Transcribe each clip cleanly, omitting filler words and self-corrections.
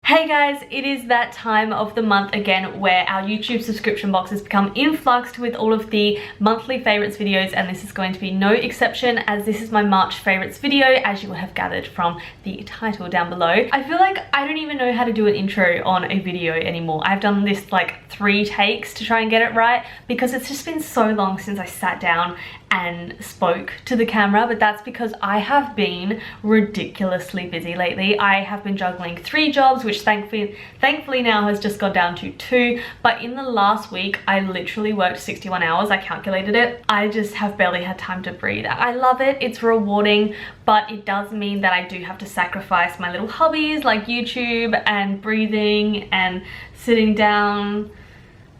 Hey guys, it is that time of the month again where our YouTube subscription box has become influxed with all of the monthly favorites videos, and this is going to be no exception, as this is my March favorites video, as you will have gathered from the title down below. I feel like I don't even know how to do an intro on a video anymore. I've done this like 3 takes to try and get it right because it's just been so long since I sat down and spoke to the camera, but that's because I have been ridiculously busy lately. I have been juggling 3 jobs, which thankfully now has just gone down to 2, but in the last week I literally worked 61 hours. I calculated it. I just have barely had time to breathe. I love it, it's rewarding, but it does mean that I do have to sacrifice my little hobbies like YouTube and breathing and sitting down.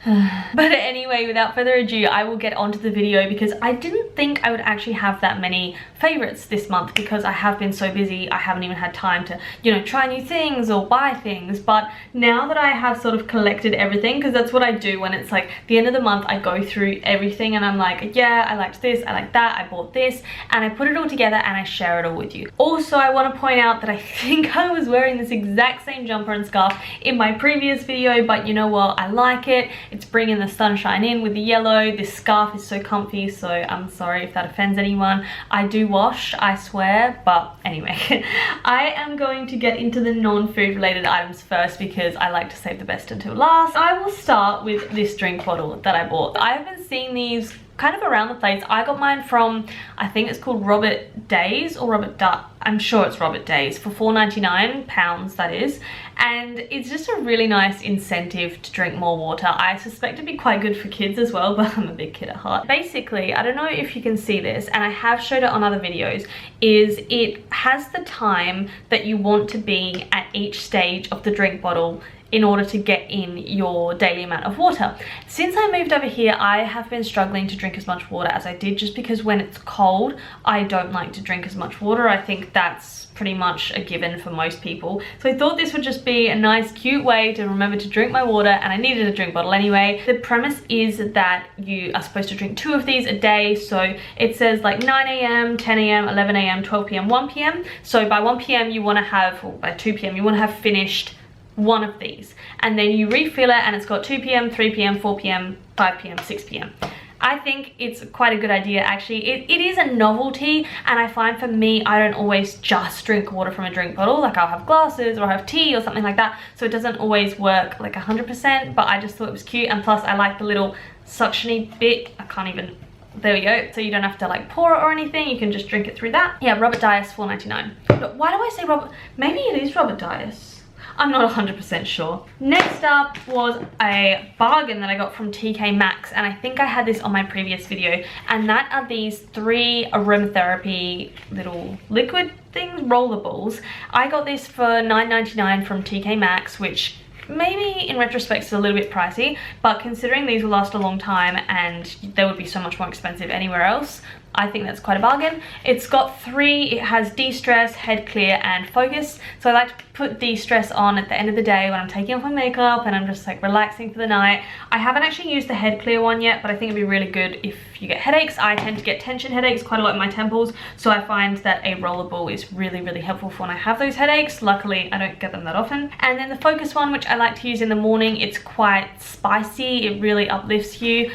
But anyway, without further ado, I will get onto the video because I didn't think I would actually have that many favorites this month because I have been so busy. I haven't even had time to, you know, try new things or buy things. But now that I have sort of collected everything, because that's what I do when it's like the end of the month, I go through everything and I'm like, yeah, I liked this, I like that, I bought this, and I put it all together and I share it all with you. Also, I want to point out that I think I was wearing this exact same jumper and scarf in my previous video, but you know what, I like it. It's bringing the sunshine in with the yellow. This scarf is so comfy, so I'm sorry if that offends anyone. I do wash, I swear, but anyway. I am going to get into the non-food related items first because I like to save the best until last. I will start with this drink bottle that I bought. I have been seeing these kind of around the place. I got mine from, I think it's called Robert Days or I'm sure it's Robert Days, for £4.99, that is, and it's just a really nice incentive to drink more water. I suspect it'd be quite good for kids as well, but I'm a big kid at heart. Basically, I don't know if you can see this, and I have showed it on other videos, is it has the time that you want to be at each stage of the drink bottle in order to get in your daily amount of water. Since I moved over here, I have been struggling to drink as much water as I did, just because when it's cold, I don't like to drink as much water. I think that's pretty much a given for most people. So I thought this would just be a nice, cute way to remember to drink my water, and I needed a drink bottle anyway. The premise is that you are supposed to drink 2 of these a day. So it says like 9 AM, 10 AM, 11 AM, 12 PM, 1 PM. So by 1 PM you want to have, or by 2 PM you want to have finished 1 of these, and then you refill it and it's got 2 PM, 3 PM, 4 PM, 5 PM, 6 PM. I think it's quite a good idea actually. It is a novelty, and I find for me, I don't always just drink water from a drink bottle. Like I'll have glasses or I'll have tea or something like that, so it doesn't always work like 100%, but I just thought it was cute, and plus I like the little suctiony bit. I can't even, there we go, so you don't have to like pour it or anything, you can just drink it through that. Yeah, Robert Dias, £4.99. But why do I say Robert? Maybe it is Robert Dias. I'm not 100% sure. Next up was a bargain that I got from TKMaxx, and I think I had this on my previous video, and that are these 3 aromatherapy little liquid things, rollerballs. I got this for $9.99 from TKMaxx, which maybe in retrospect is a little bit pricey, but considering these will last a long time and they would be so much more expensive anywhere else, I think that's quite a bargain. It's got 3, it has de-stress, head clear, and focus. So I like to put de-stress on at the end of the day when I'm taking off my makeup and I'm just like relaxing for the night. I haven't actually used the head clear one yet, but I think it'd be really good if you get headaches. I tend to get tension headaches quite a lot in my temples, so I find that a rollerball is really, really helpful for when I have those headaches. Luckily, I don't get them that often. And then the focus one, which I like to use in the morning, it's quite spicy, it really uplifts you.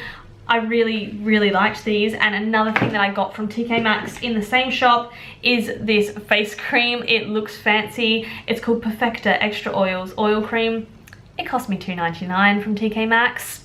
I really, really liked these. And another thing that I got from TKMaxx in the same shop is this face cream. It looks fancy. It's called Perfecta Extra Oils Oil Cream. It cost me $2.99 from TKMaxx.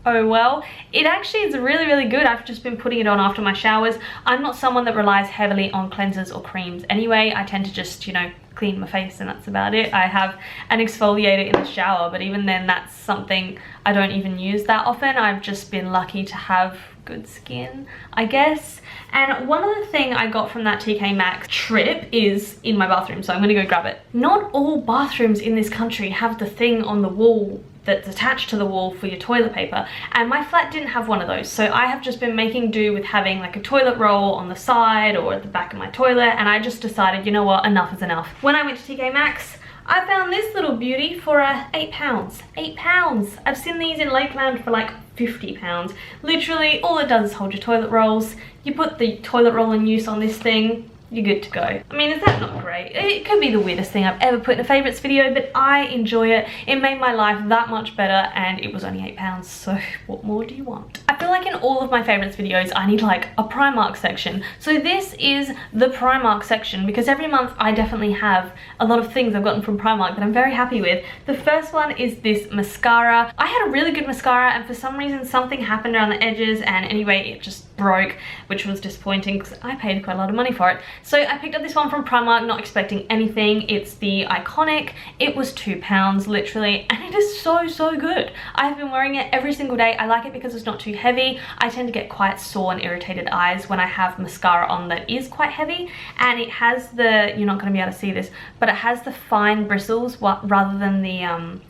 Oh well. It actually is really, really good. I've just been putting it on after my showers. I'm not someone that relies heavily on cleansers or creams anyway. I tend to just, you know, clean my face and that's about it. I have an exfoliator in the shower, but even then that's something I don't even use that often. I've just been lucky to have good skin, I guess. And one other thing I got from that TKMaxx trip is in my bathroom, so I'm gonna go grab it. Not all bathrooms in this country have the thing on the wall that's attached to the wall for your toilet paper, and my flat didn't have one of those, so I have just been making do with having like a toilet roll on the side or at the back of my toilet, and I just decided, you know what, enough is enough. When I went to TKMaxx, I found this little beauty for £8. £8. I've seen these in Lakeland for like £50. Literally all it does is hold your toilet rolls. You put the toilet roll in use on this thing, you're good to go. I mean, is that not great? It could be the weirdest thing I've ever put in a favorites video, but I enjoy it. It made my life that much better, and it was only £8, so what more do you want? I feel like in all of my favorites videos, I need like a Primark section. So this is the Primark section, because every month I definitely have a lot of things I've gotten from Primark that I'm very happy with. The first one is this mascara. I had a really good mascara, and for some reason something happened around the edges, and anyway it just broke, which was disappointing because I paid quite a lot of money for it. So I picked up this one from Primark, not expecting anything. It's the Iconic. It was £2 literally, and it is so good. I've been wearing it every single day. I like it because it's not too heavy. I tend to get quite sore and irritated eyes when I have mascara on that is quite heavy, and it has the, you're not going to be able to see this, but it has the fine bristles rather than the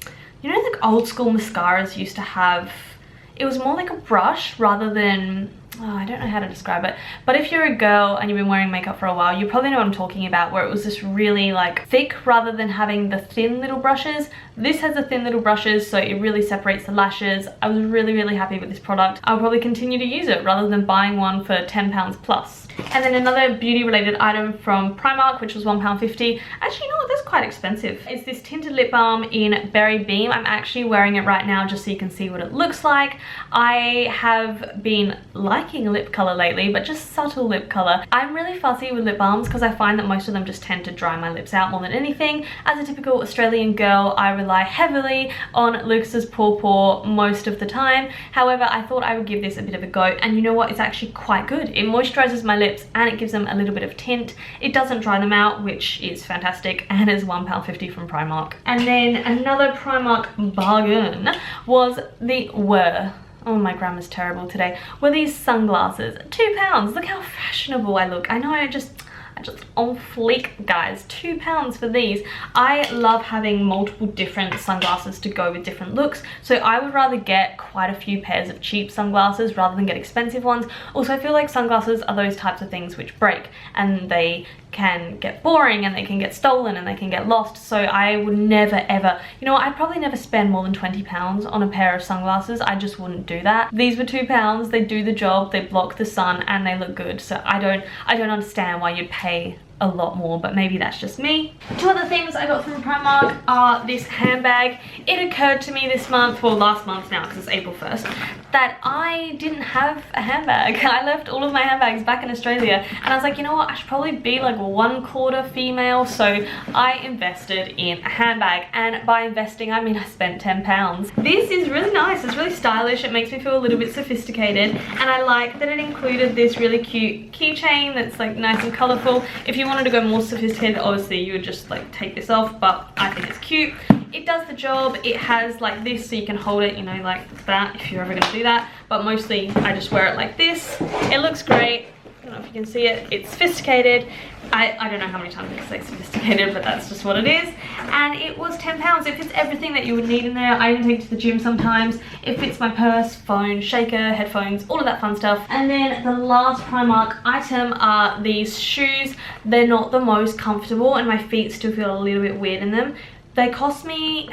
you know, like old school mascaras used to have, it was more like a brush rather than, oh, I don't know how to describe it, but if you're a girl and you've been wearing makeup for a while, you probably know what I'm talking about, where it was just really like thick rather than having the thin little brushes. This has the thin little brushes, so it really separates the lashes. I was really happy with this product. I'll probably continue to use it rather than buying one for £10 plus. And then another beauty related item from Primark, which was £1.50. Actually, no, that's quite expensive. It's this tinted lip balm in Berry Beam. I'm actually wearing it right now just so you can see what it looks like. I have been liking lip color lately, but just subtle lip color. I'm really fussy with lip balms because I find that most of them just tend to dry my lips out more than anything. As a typical Australian girl, I rely heavily on Lucas's Paw most of the time. However, I thought I would give this a bit of a go, and you know what? It's actually quite good. It moisturizes my lips and it gives them a little bit of tint. It doesn't dry them out, which is fantastic, and is £1.50 from Primark. And then another Primark bargain was the oh, my grammar's terrible today, were these sunglasses. £2. Look how fashionable I look. I know, I just on fleek, guys. £2 for these. I love having multiple different sunglasses to go with different looks, so I would rather get quite a few pairs of cheap sunglasses rather than get expensive ones. Also, I feel like sunglasses are those types of things which break, and they can get boring, and they can get stolen, and they can get lost. So I would never ever, you know what, I'd probably never spend more than £20 on a pair of sunglasses. I just wouldn't do that. These were £2. They do the job, they block the sun, and they look good. So I don't understand why you'd pay a lot more, but maybe that's just me. Two other things I got from Primark are this handbag. It occurred to me this month, well last month now because it's April 1st, that I didn't have a handbag. I left all of my handbags back in Australia, and I was like, you know what, I should probably be like 1/4 female, so I invested in a handbag, and by investing I mean I spent £10. This is really nice, it's really stylish, it makes me feel a little bit sophisticated, and I like that it included this really cute keychain that's like nice and colourful. If you wanted to go more sophisticated, obviously you would just like take this off, but I think it's cute. It does the job. It has like this so you can hold it, you know, like that if you're ever gonna do that, but mostly I just wear it like this. It looks great. I don't know if you can see it. It's sophisticated. I don't know how many times I can say sophisticated, but that's just what it is. And it was £10. It fits everything that you would need in there. I even take it to the gym sometimes. It fits my purse, phone, shaker, headphones, all of that fun stuff. And then the last Primark item are these shoes. They're not the most comfortable, and my feet still feel a little bit weird in them. They cost me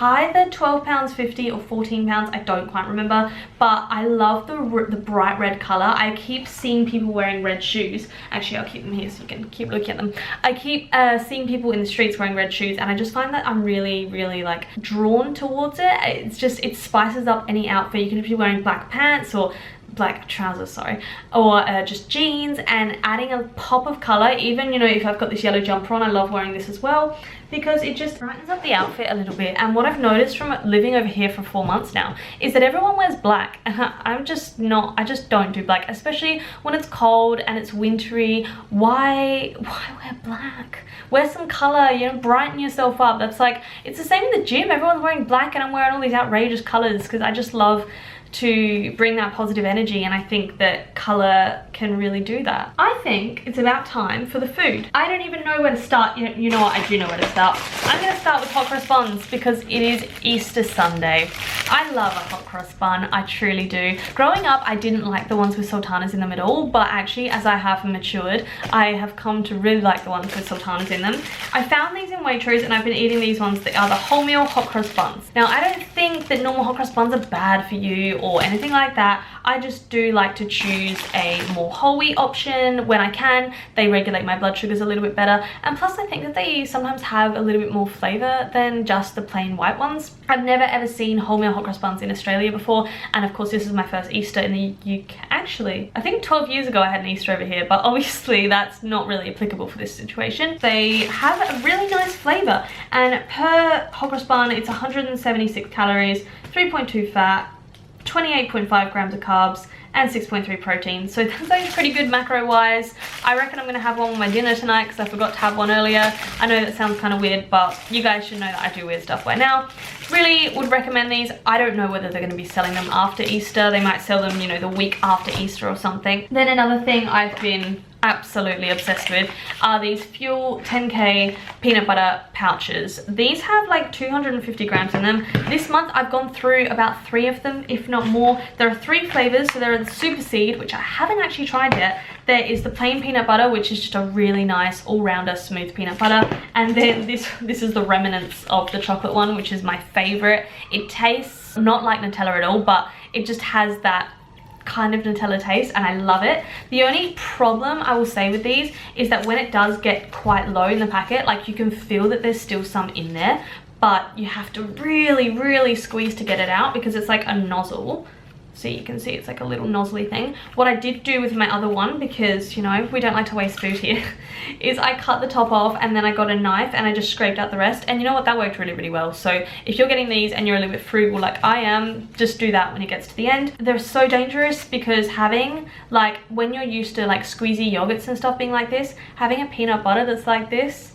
either £12.50 or £14, I don't quite remember, but I love the bright red colour. I keep seeing people wearing red shoes. Actually, I'll keep them here so you can keep looking at them. I keep seeing people in the streets wearing red shoes, and I just find that I'm really like drawn towards it. It's just, it spices up any outfit. You can be wearing black pants or black trousers, sorry, or just jeans, and adding a pop of color. Even, you know, if I've got this yellow jumper on, I love wearing this as well because it just brightens up the outfit a little bit. And what I've noticed from living over here for 4 months now is that everyone wears black, and I'm just not, I just don't do black, especially when it's cold and it's wintry. Why wear black? Wear some color, you know, brighten yourself up. That's like, it's the same in the gym. Everyone's wearing black and I'm wearing all these outrageous colors because I just love to bring that positive energy, and I think that color can really do that. I think it's about time for the food. I don't even know where to start. You know what, I do know where to start. I'm gonna start with hot cross buns because it is Easter Sunday. I love a hot cross bun, I truly do. Growing up, I didn't like the ones with sultanas in them at all, but actually as I have matured, I have come to really like the ones with sultanas in them. I found these in Waitrose, and I've been eating these ones that are the wholemeal hot cross buns. Now, I don't think that normal hot cross buns are bad for you or anything like that. I just do like to choose a more whole wheat option when I can. They regulate my blood sugars a little bit better, and plus I think that they sometimes have a little bit more flavor than just the plain white ones. I've never ever seen wholemeal hot cross buns in Australia before, and of course this is my first Easter in the UK. Actually, I think 12 years ago I had an Easter over here, but obviously that's not really applicable for this situation. They have a really nice flavor, and per hot cross bun it's 176 calories, 3.2 fat, 28.5 grams of carbs, and 6.3 protein. So that's pretty good macro wise. I reckon I'm gonna have one with my dinner tonight because I forgot to have one earlier. I know that sounds kind of weird, but you guys should know that I do weird stuff by now. Really would recommend these. I don't know whether they're gonna be selling them after Easter. They might sell them, you know, the week after Easter or something. Then another thing I've been absolutely obsessed with are these Fuel 10K peanut butter pouches. These have like 250 grams in them. This month I've gone through about 3 of them, if not more. There are 3 flavors. So there are the Super Seed, which I haven't actually tried yet. There is the plain peanut butter, which is just a really nice all-rounder smooth peanut butter. And then this is the remnants of the chocolate one, which is my favorite. It tastes not like Nutella at all, but it just has that kind of Nutella taste, and I love it. The only problem I will say with these is that when it does get quite low in the packet, like you can feel that there's still some in there, but you have to really squeeze to get it out because it's like a nozzle. So you can see it's like a little nozzly thing. What I did do with my other one, because you know we don't like to waste food here, is I cut the top off and then I got a knife and I just scraped out the rest. And you know what, that worked really well. So if you're getting these and you're a little bit frugal like I am, just do that when it gets to the end. They're so dangerous because having, like, when you're used to like squeezy yogurts and stuff being like this, having a peanut butter that's like this,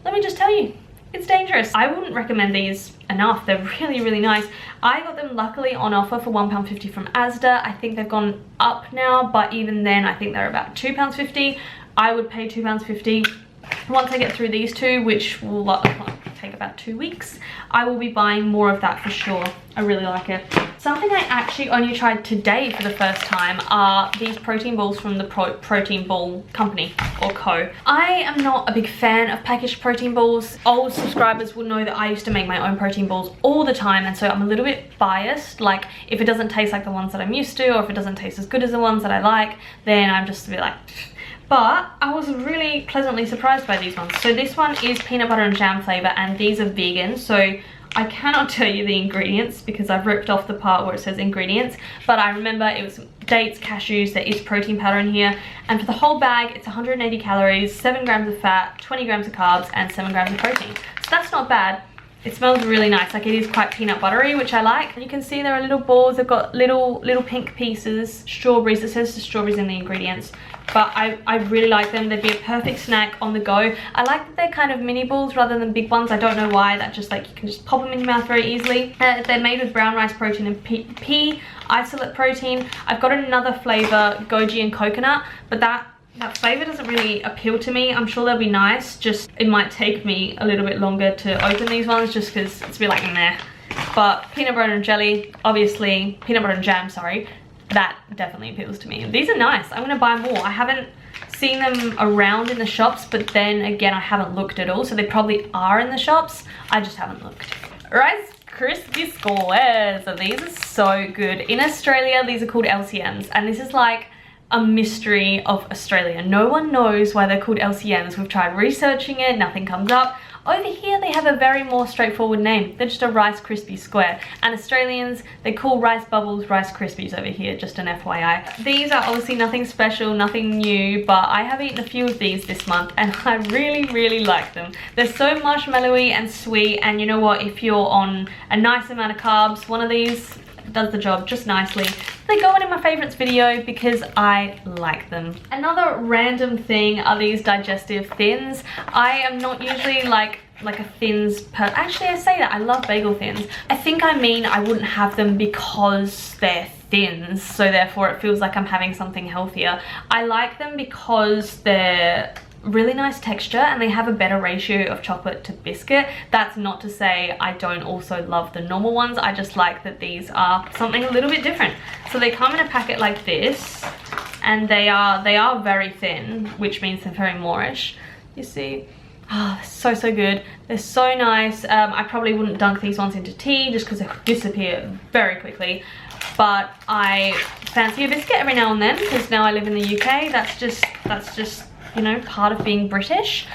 let me just tell you, it's dangerous. I wouldn't recommend these enough. They're really nice. I got them luckily on offer for £1.50 from Asda. I think they've gone up now, but even then I think they're about £2.50. I would pay £2.50. Once I get through these 2, which will take about 2 weeks, I will be buying more of that for sure. I really like it. Something I actually only tried today for the first time are these protein balls from the Protein Ball Company, or Co. I am not a big fan of packaged protein balls. Old subscribers will know that I used to make my own protein balls all the time, and so I'm a little bit biased. Like, if it doesn't taste like the ones that I'm used to, or if it doesn't taste as good as the ones that I like, then I'm just a bit like... But I was really pleasantly surprised by these ones. So this one is peanut butter and jam flavor, and these are vegan, so I cannot tell you the ingredients because I've ripped off the part where it says ingredients, but I remember it was dates, cashews, there is protein powder in here, and for the whole bag it's 180 calories, 7 grams of fat, 20 grams of carbs, and 7 grams of protein. So that's not bad. It smells really nice. Like, it is quite peanut buttery, which I like. You can see there are little balls. They've got little pink pieces, strawberries. It says the strawberries in the ingredients, but I really like them. They'd be a perfect snack on the go. I like that they're kind of mini balls rather than big ones. I don't know why. That just, like, you can just pop them in your mouth very easily. They're made with brown rice protein and pea isolate protein. I've got another flavor, goji and coconut, but that flavor doesn't really appeal to me. I'm sure they'll be nice, just it might take me a little bit longer to open these ones just because it's a bit like meh. But peanut butter and jelly, obviously, peanut butter and jam, sorry, that definitely appeals to me. These are nice. I'm gonna buy more. I haven't seen them around in the shops, but then again, I haven't looked at all, so they probably are in the shops. I just haven't looked. Rice Krispie squares. So these are so good. In Australia, these are called LCMs, and this is like a mystery of Australia. No one knows why they're called LCMs. We've tried researching it, nothing comes up. Over here they have a very more straightforward name. They're just a Rice Krispie square, and Australians, they call Rice Bubbles Rice Krispies over here, just an FYI. These are obviously nothing special, nothing new, but I have eaten a few of these this month and I really like them. They're so marshmallowy and sweet, and you know what, if you're on a nice amount of carbs, one of these does the job just nicely. They go in my favorites video because I like them. Another random thing are these digestive thins. I am not usually like a thins actually, I say that, I love bagel thins. I think I mean I wouldn't have them because they're thins, so therefore it feels like I'm having something healthier. I like them because they're really nice texture and they have a better ratio of chocolate to biscuit. That's not to say I don't also love the normal ones. I just like that these are something a little bit different. So they come in a packet like this, and they are very thin, which means they're very moreish. You see, Oh, so good. They're so nice. I probably wouldn't dunk these ones into tea just because they would disappear very quickly. But I fancy a biscuit every now and then because now I live in the UK. That's just, you know, part of being British.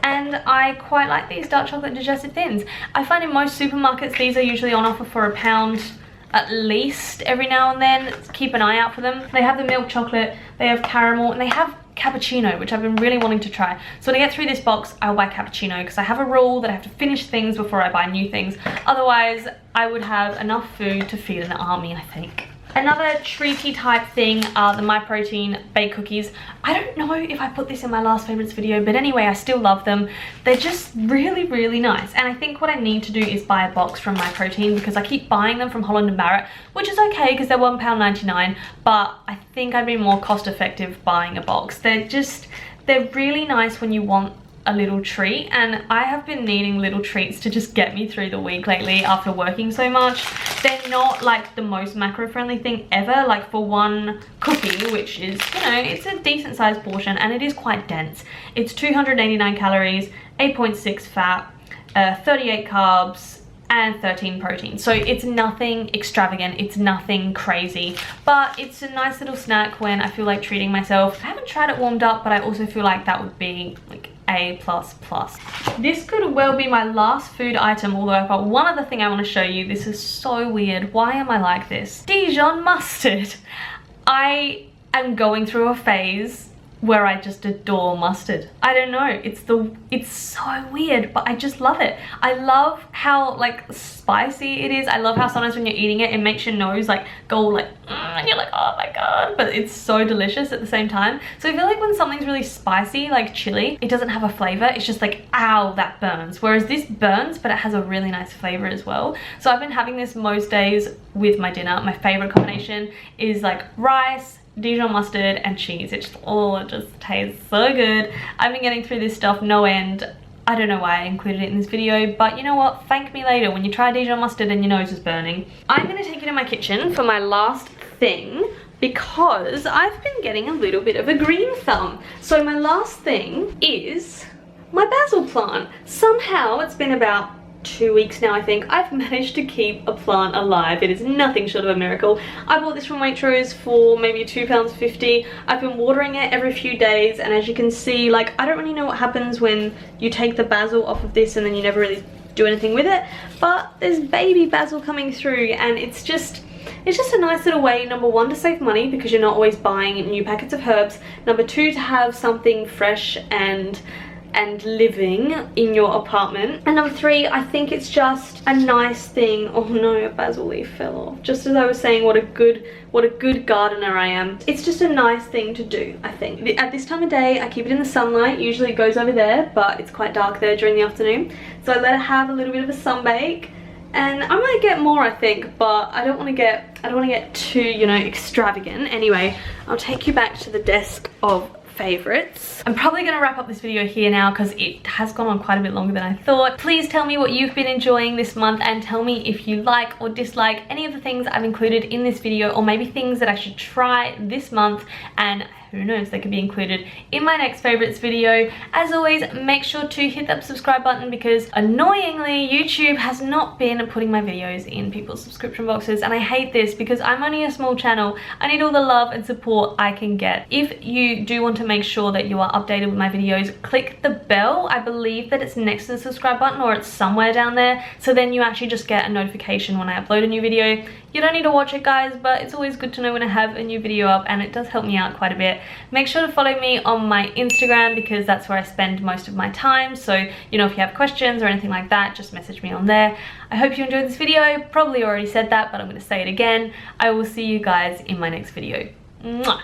And I quite like these dark chocolate digestive thins. I find in most supermarkets these are usually on offer for £1 at least every now and then. Keep an eye out for them. They have the milk chocolate, they have caramel, and they have cappuccino, which I've been really wanting to try. So when I get through this box, I'll buy cappuccino because I have a rule that I have to finish things before I buy new things. Otherwise, I would have enough food to feed an army, I think. Another treaty type thing are the My Protein baked cookies. I don't know if I put this in my last favorites video, but anyway, I still love them. They're just really nice. And I think what I need to do is buy a box from My Protein because I keep buying them from Holland & Barrett, which is okay because they're £1.99, but I think I'd be more cost effective buying a box. They're really nice when you want a little treat, and I have been needing little treats to just get me through the week lately after working so much. They're not like the most macro friendly thing ever. Like for one cookie, which is, you know, it's a decent sized portion and it is quite dense. It's 289 calories, 8.6 fat, 38 carbs, and 13 protein. So it's nothing extravagant, it's nothing crazy, but it's a nice little snack when I feel like treating myself. I haven't tried it warmed up, but I also feel like that would be like A++. This could well be my last food item, although I've got one other thing I want to show you. This is so weird. Why am I like this? Dijon mustard. I am going through a phase where I just adore mustard. I don't know, it's so weird, but I just love it. I love how like spicy it is. I love how sometimes when you're eating it, it makes your nose like go like and you're like, oh my god, but it's so delicious at the same time. So I feel like when something's really spicy, like chili, it doesn't have a flavor. It's just like, ow, that burns. Whereas this burns, but it has a really nice flavor as well. So I've been having this most days with my dinner. My favorite combination is like rice, Dijon mustard and cheese. It just tastes so good. I've been getting through this stuff no end. I don't know why I included it in this video, but you know what? Thank me later when you try Dijon mustard and your nose is burning. I'm gonna take you to my kitchen for my last thing because I've been getting a little bit of a green thumb. So my last thing is my basil plant. Somehow it's been about 2 weeks now, I think. I've managed to keep a plant alive. It is nothing short of a miracle. I bought this from Waitrose for maybe £2.50. I've been watering it every few days, and as you can see, like, I don't really know what happens when you take the basil off of this and then you never really do anything with it, but there's baby basil coming through, and it's just a nice little way, number one, to save money because you're not always buying new packets of herbs. Number two, to have something fresh and living in your apartment. And number three, I think it's just a nice thing. Oh no, a basil leaf fell off. Just as I was saying, what a good gardener I am. It's just a nice thing to do, I think. At this time of day, I keep it in the sunlight. Usually it goes over there, but it's quite dark there during the afternoon. So I let it have a little bit of a sunbake. And I might get more, I think, but I don't want to get too, you know, extravagant. Anyway, I'll take you back to the desk of favorites. I'm probably gonna wrap up this video here now because it has gone on quite a bit longer than I thought. Please tell me what you've been enjoying this month and tell me if you like or dislike any of the things I've included in this video, or maybe things that I should try this month, and who knows, they could be included in my next favorites video. As always, make sure to hit that subscribe button because annoyingly YouTube has not been putting my videos in people's subscription boxes, and I hate this because I'm only a small channel. I need all the love and support I can get. If you do want to make sure that you are updated with my videos, click the bell. I believe that it's next to the subscribe button or it's somewhere down there, so then you actually just get a notification when I upload a new video. You don't need to watch it, guys, but it's always good to know when I have a new video up, and it does help me out quite a bit. Make sure to follow me on my Instagram because that's where I spend most of my time. So, you know, if you have questions or anything like that, just message me on there. I hope you enjoyed this video. Probably already said that, but I'm going to say it again. I will see you guys in my next video. Mwah!